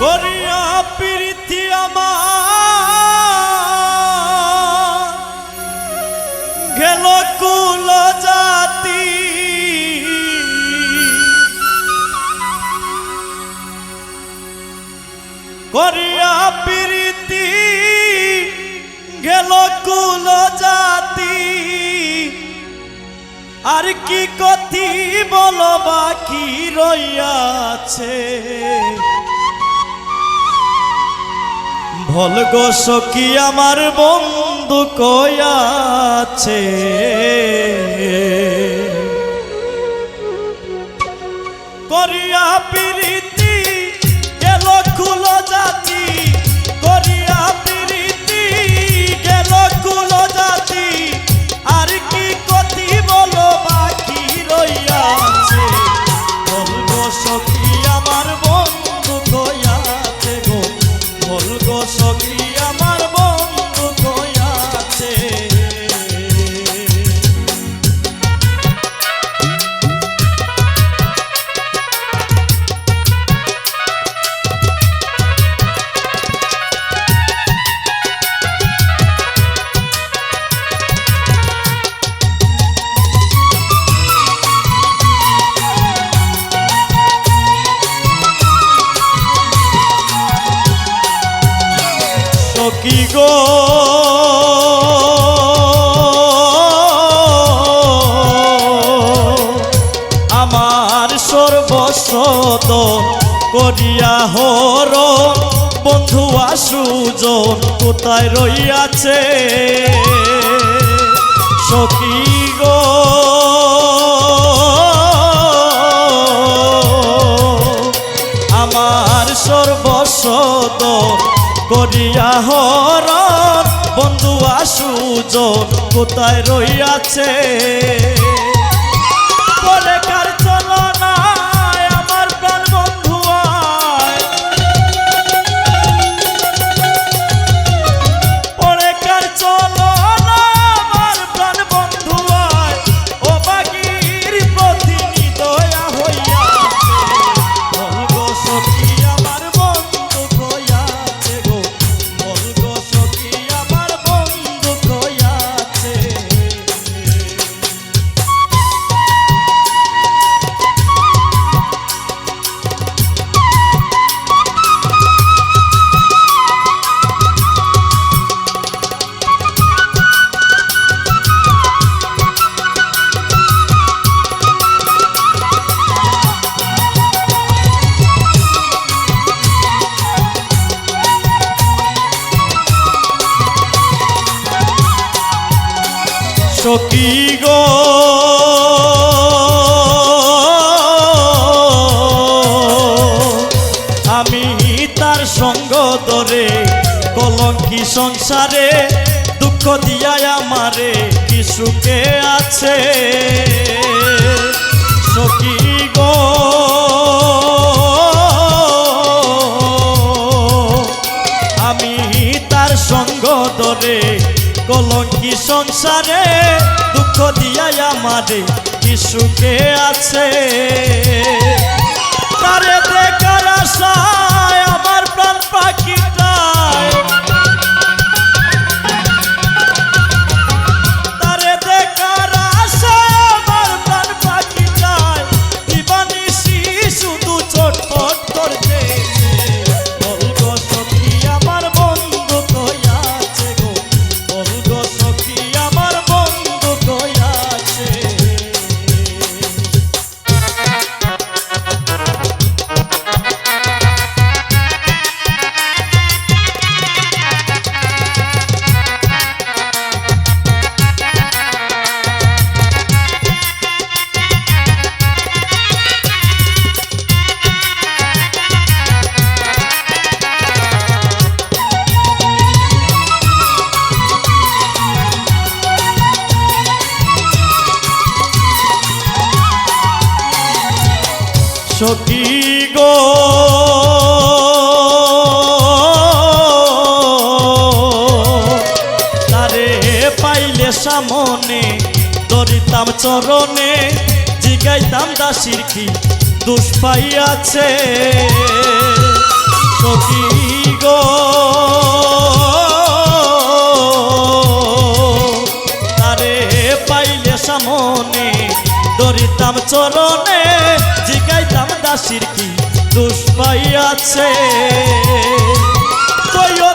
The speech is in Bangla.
করিয়া প্রীতি আমার গেল কুল জাতি করিয়া প্রীতি গেল কুল জাতি আর কি কতি বলো বাকি রইয়াছে ভল গো সখী আমার বন্ধু কয়াছে করিয়া প্রীতি গেল কুল জাতি করিয়া প্রীতি গেল কুল জাতি আর কি কতি বলো বাকি রইয়াছে ভল গো সখী আমার বন্ধু কয়াছে গো ভল গো সখী আমার বন্ধু কয়াছে সখী গো আমার সর্বস্বত করিয়া হর বন্ধু সুজন কোথায় রইয়াছে সখী গো আমার সর্বস্বত করিয়া হরণ বন্ধু সুজন কোথায় রইয়াছে বলে কার চলো না আমার প্রাণ বন্ধু পরে কার চলো না আমার প্রাণ বন্ধু ও বাগির প্রতিনি দয়া হইয়াছে বল গো সখী আমার বন্ধু কয়াছে গো বল গো সখী আমার বন্ধু কয়াছে সখী গো আমি তার সঙ্গ ধরে কলঙ্কি সংসারে দুঃখ দিয়াই আমারে কি সুখে আছে সখী গো আমি তার সঙ্গ ধরে কলঙ্কি সংসারে দুঃখ দিয়াই আমারে কি সুখে আছে তারে দেখার আশায় আমার প্রাণ পাখিটায় তারে দেখার আশায় আমার প্রাণ পাখিটায় দিবানিশি শুধু ছটফট করছে বল গো সখী আমার বন্ধু কয়াছে গো বল গো সখী আমার বন্ধু কয়াছে সখী গো তারে পাইলে সামনে ধরিতাম চরণে জিগাইতাম দাসির কি দোষ পাইয়াছে সখী গো তারে পাইলে সামনে দরিতাম চরণে জিগাইতাম দাসির কি দোষ পাইয়াছে কইও